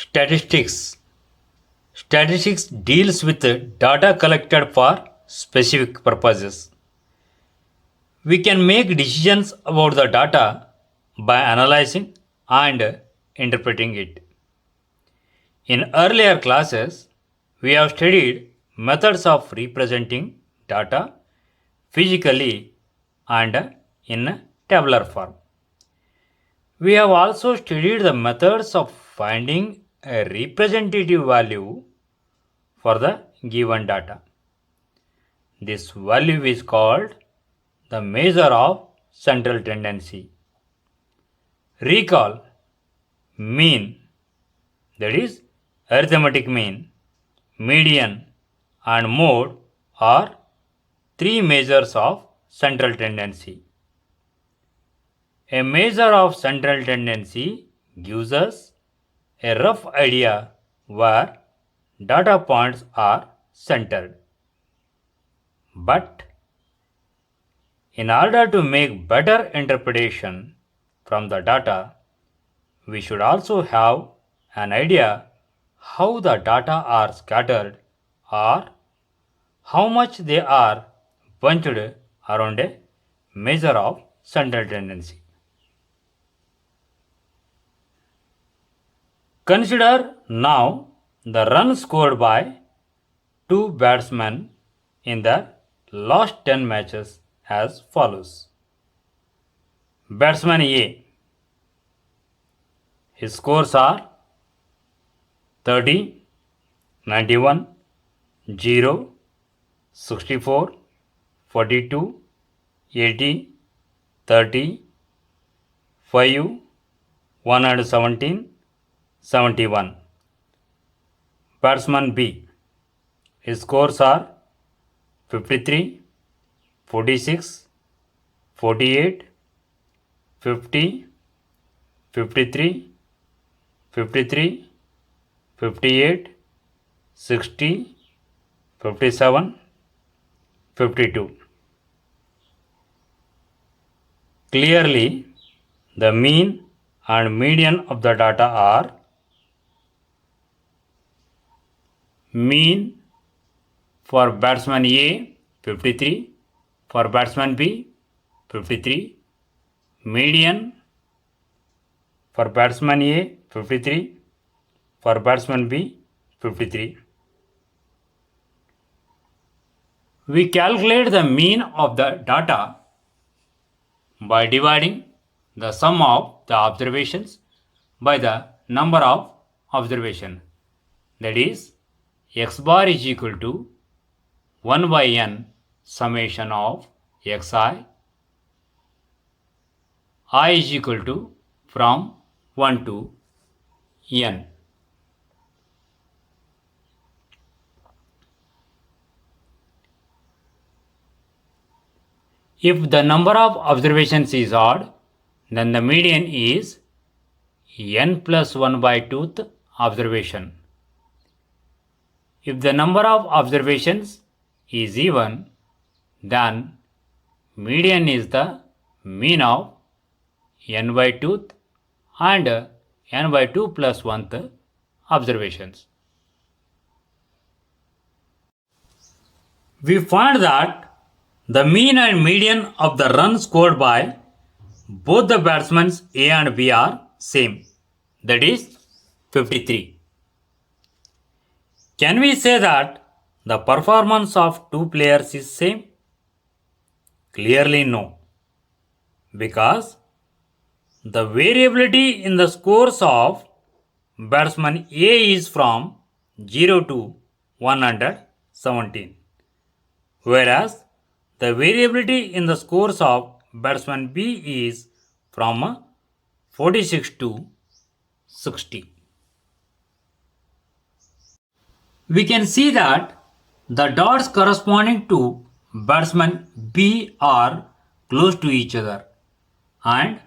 Statistics. Statistics deals with data collected for specific purposes. We can make decisions about the data by analyzing and interpreting it. In earlier classes, we have studied methods of representing data physically and in tabular form. We have also studied the methods of finding a representative value for the given data. This value is called the measure of central tendency. Recall mean, that is arithmetic mean, median and mode are three measures of central tendency. A measure of central tendency gives us a rough idea where data points are centered. But in order to make better interpretation from the data, we should also have an idea how the data are scattered or how much they are bunched around a measure of central tendency. Consider now the run scored by two batsmen in the last 10 matches as follows. Batsman A, his scores are 30, 91, 0, 64, 42, 80, 30, 5, 117, 71. Batsman B, his scores are 53, 46, 48, 50, 53, 53, 58, 60, 57, 52. Clearly, the mean and median of the data are mean for batsman A 53, for batsman B 53, median for batsman A 53, for batsman B 53. We calculate the mean of the data by dividing the sum of the observations by the number of observations. That is, x bar is equal to 1 by n summation of xi, I is equal to from 1 to n. If the number of observations is odd, then the median is n plus 1 by 2th observation. If the number of observations is even, then median is the mean of n by 2th and n by 2 plus 1th observations. We find that the mean and median of the runs scored by both the batsmen A and B are same, that is 53. Can we say that the performance of two players is same? Clearly no, because the variability in the scores of batsman A is from 0 to 117, whereas the variability in the scores of batsman B is from 46 to 60. We can see that the dots corresponding to batsman B are close to each other and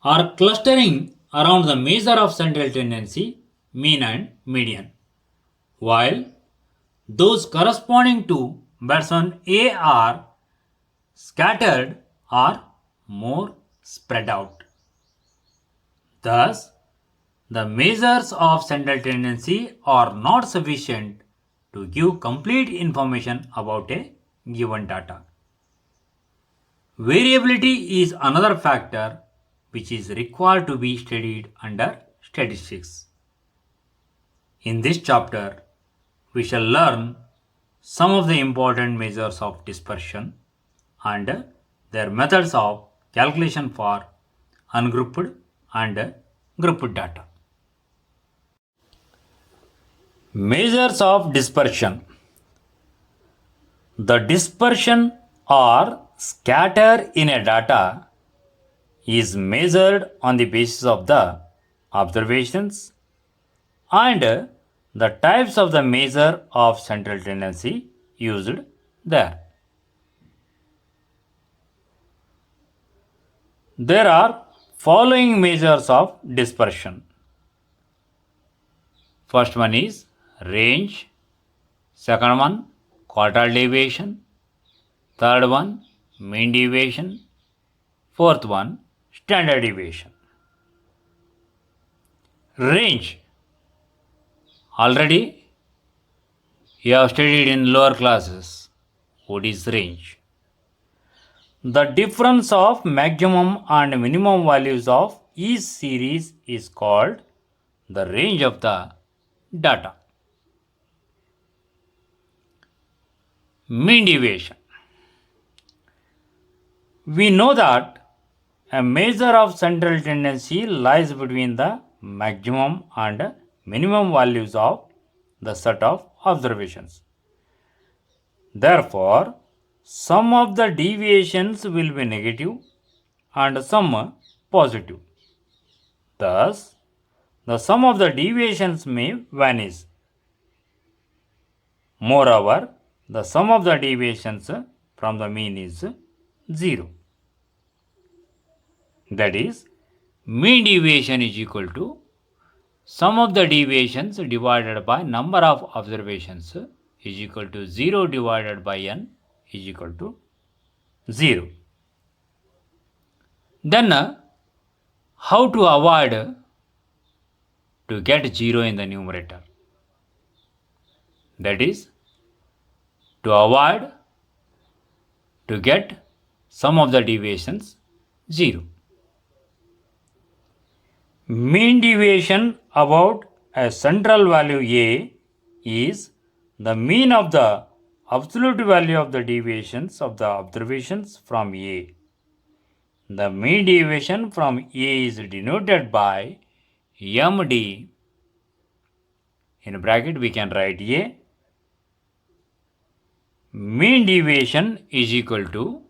are clustering around the measure of central tendency, mean and median, while those corresponding to batsman A are scattered or more spread out. Thus, the measures of central tendency are not sufficient to give complete information about a given data. Variability is another factor which is required to be studied under statistics. In this chapter, we shall learn some of the important measures of dispersion and their methods of calculation for ungrouped and grouped data. Measures of dispersion. The dispersion or scatter in a data is measured on the basis of the observations and the types of the measure of central tendency used there. There are following measures of dispersion. First one is range, second one quartile deviation, third one mean deviation, fourth one standard deviation. Range. Already you have studied in lower classes. What is range? The difference of maximum and minimum values of each series is called the range of the data. Mean deviation. We know that a measure of central tendency lies between the maximum and minimum values of the set of observations. Therefore, some of the deviations will be negative and some positive. Thus, the sum of the deviations may vanish. Moreover, the sum of the deviations from the mean is 0. That is, mean deviation is equal to sum of the deviations divided by number of observations is equal to 0 divided by n is equal to 0. Then, how to avoid to get 0 in the numerator? That is, to avoid to get sum of the deviations 0. Mean deviation about a central value A is the mean of the absolute value of the deviations of the observations from A. The mean deviation from A is denoted by MD. In bracket we can write A. Mean deviation is equal to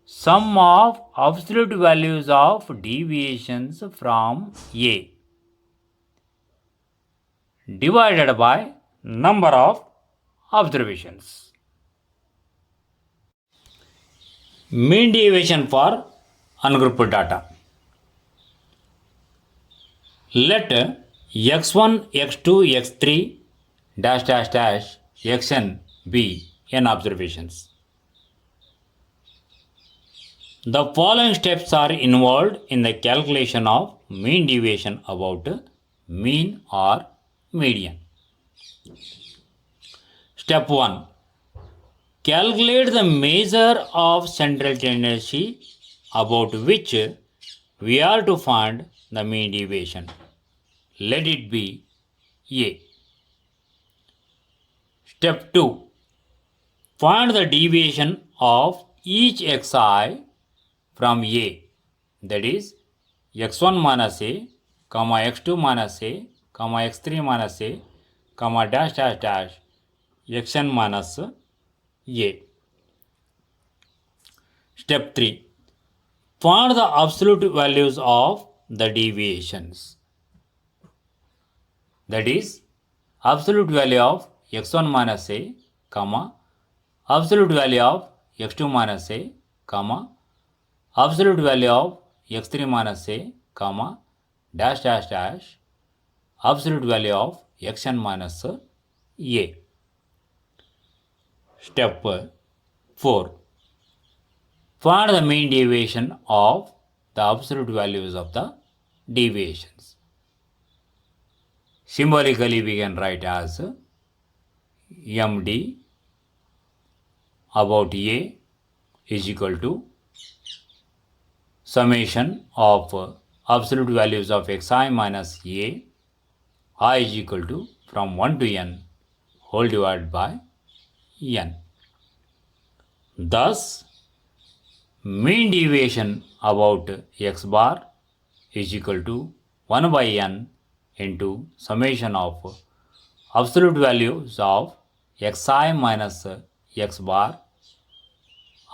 sum of absolute values of deviations from A divided by number of observations. Mean deviation for ungrouped data. Let x1, x2, x3 dash dash dash xn be n observations. The following steps are involved in the calculation of mean deviation about mean or median. Step 1. Calculate the measure of central tendency about which we are to find the mean deviation. Let it be A. Step 2. Find the deviation of each xi from A, that is x1 minus A, x2 minus A, x3 minus A, dash dash dash xn minus A. Step 3. Find the absolute values of the deviations. That is, absolute value of x1 minus A, absolute value of x2 minus A, absolute value of x3 minus A, dash dash dash absolute value of xn minus A. Step 4. Find the mean deviation of the absolute values of the deviations. Symbolically we can write as MD about A is equal to summation of absolute values of xi minus A I is equal to from 1 to n whole divided by n. Thus, mean deviation about x bar is equal to 1 by n into summation of absolute values of xi minus x bar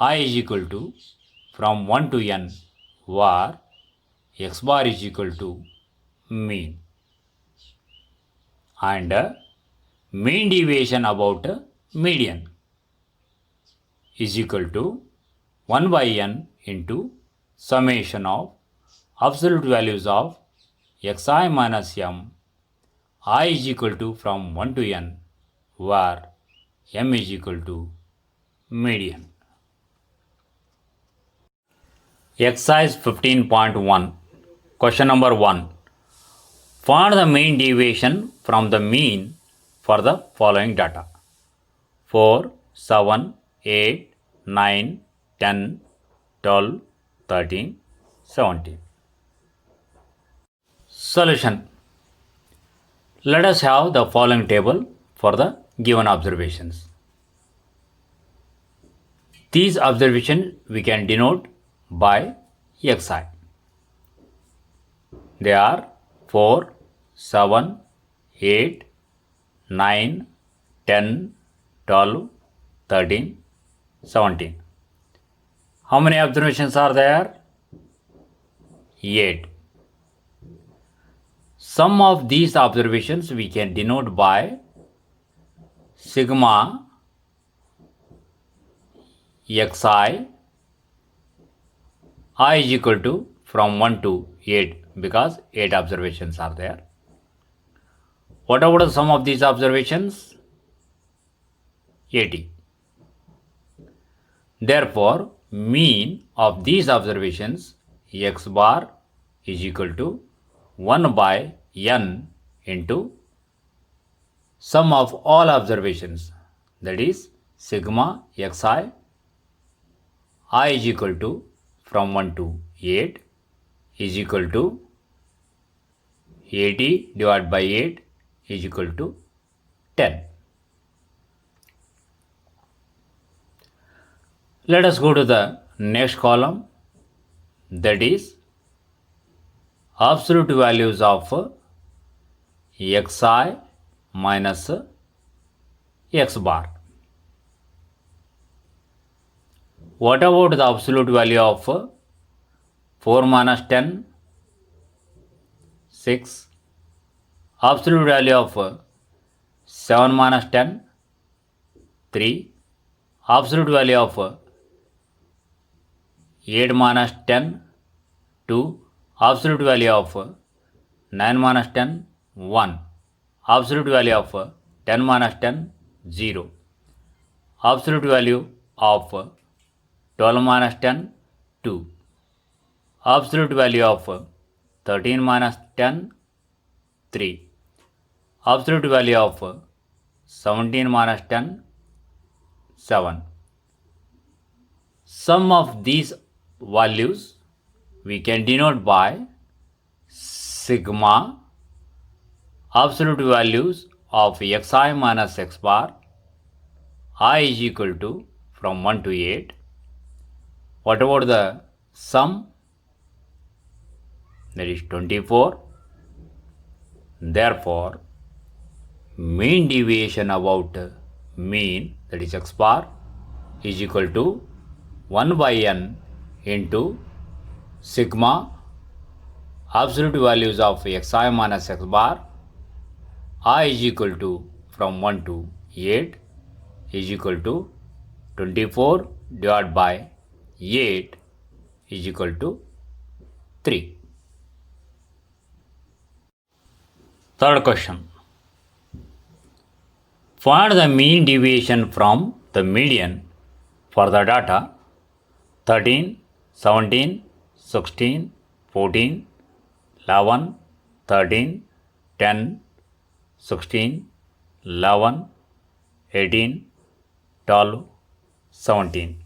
I is equal to from 1 to n where x bar is equal to mean, and mean deviation about median is equal to 1 by n into summation of absolute values of xi minus m I is equal to from 1 to n where m is equal to median. Exercise 15.1. Question number 1. Find the mean deviation from the mean for the following data: 4, 7, 8, 9, 10, 12, 13, 17. Solution. Let us have the following table for the given observations. These observations we can denote by xi. They are 4, 7, 8, 9, 10, 12, 13, 17. How many observations are there? 8. Some of these observations we can denote by sigma xi I is equal to from 1 to 8 because 8 observations are there. What about the sum of these observations? 80. Therefore, mean of these observations x bar is equal to 1 by n into sum of all observations, that is sigma xi I is equal to from 1 to 8 is equal to 80 divided by 8 is equal to 10. Let us go to the next column, that is absolute values of xi minus x bar. What about the absolute value of 4 minus 10? 6. Absolute value of 7 minus 10? 3. Absolute value of 8 minus 10? 2. Absolute value of 9 minus 10? 1. Absolute value of 10 minus 10? 0. Absolute value of 12 minus 10? 2. Absolute value of 13 minus 10? 3. Absolute value of 17 minus 10? 7. Sum of these values we can denote by sigma absolute values of xi minus x bar I is equal to from 1 to 8. What about the sum? That is 24. Therefore, mean deviation about mean, that is x bar, is equal to 1 by n into sigma absolute values of xi minus x bar I is equal to from 1 to 8 is equal to 24 divided by 8 is equal to 3. Third question. Find the mean deviation from the median for the data 13, 17, 16, 14, 11, 13, 10, 16, 11, 18, 12, 17.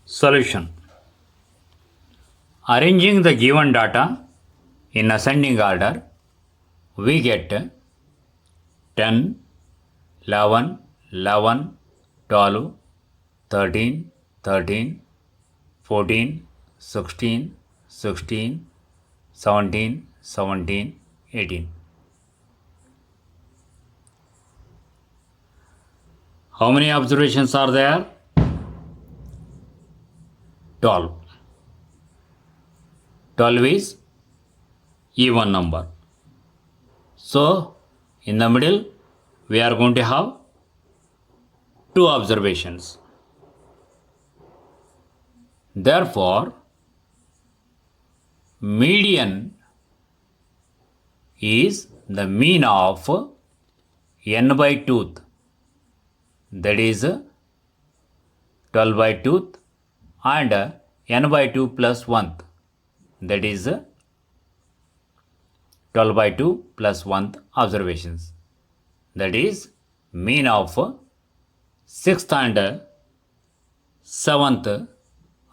Solution. Arranging the given data in ascending order, we get 10, 11, 11, 12, 13, 13, 14, 16, 16, 17, 17, 18. How many observations are there? 12. 12 is even number. So, in the middle, we are going to have 2 observations. Therefore, median is the mean of n by 2th, that is 12 by 2th, and n by 2 plus 1th, that is 12 by 2 plus 1th observations. That is mean of 6th and 7th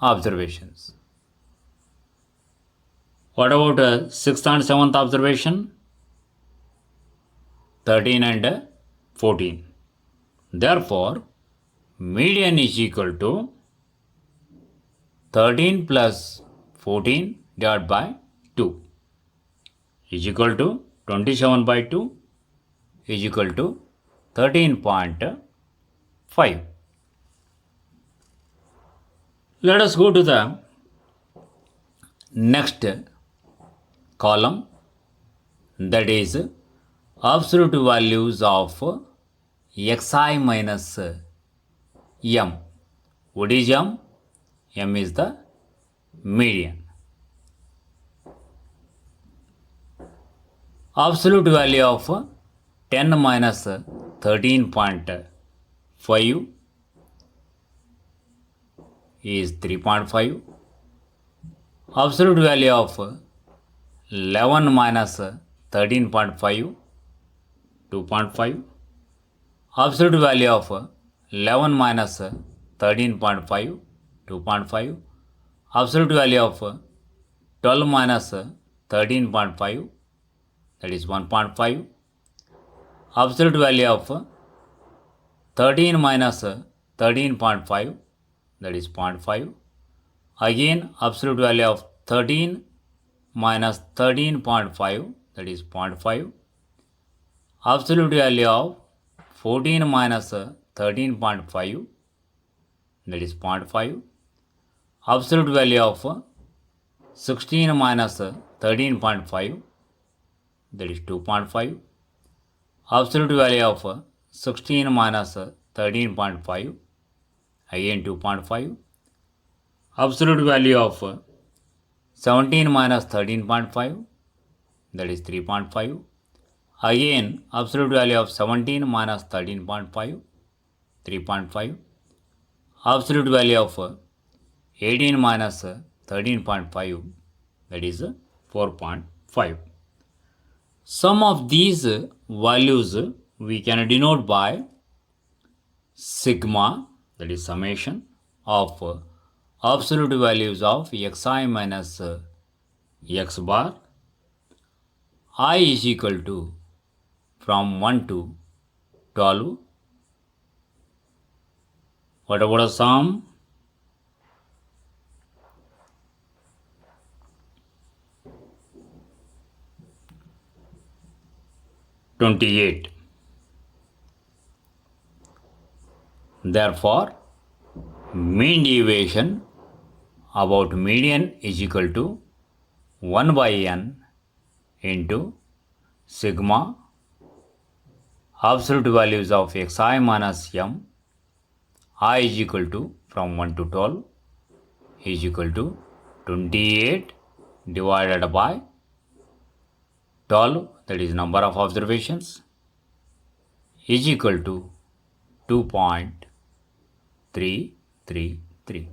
observations. What about 6th and 7th observation? 13 and 14. Therefore, median is equal to 13 plus 14 divided by 2 is equal to 27 by 2 is equal to 13.5. Let us go to the next column, that is absolute values of xi minus m. What is m? M is the median. Absolute value of 10 minus 13.5 is 3.5. Absolute value of 11 minus 13.5, 2.5. Absolute value of 11 minus 13.5, 2.5. Absolute value of 12 minus 13.5, that is 1.5. Absolute value of 13 minus 13.5, that is 0.5. Again, absolute value of 13 minus 13.5, that is 0.5. Absolute value of 14 minus 13.5, that is 0.5. Absolute value of 16 minus 13.5, that is 2.5. Absolute value of 16 minus 13.5, again 2.5. Absolute value of 17 minus 13.5, that is 3.5. Again, absolute value of 17 minus 13.5, 3.5. Absolute value of 18 minus 13.5, that is 4.5. Some of these values we can denote by sigma, that is summation of absolute values of xi minus x bar. I is equal to from 1 to 12. What about a sum? (28). Therefore, mean deviation about median is equal to 1 by n into sigma absolute values of xi minus m. I is equal to from 1 to 12 is equal to 28 divided by 12, that is number of observations, is equal to 2.333.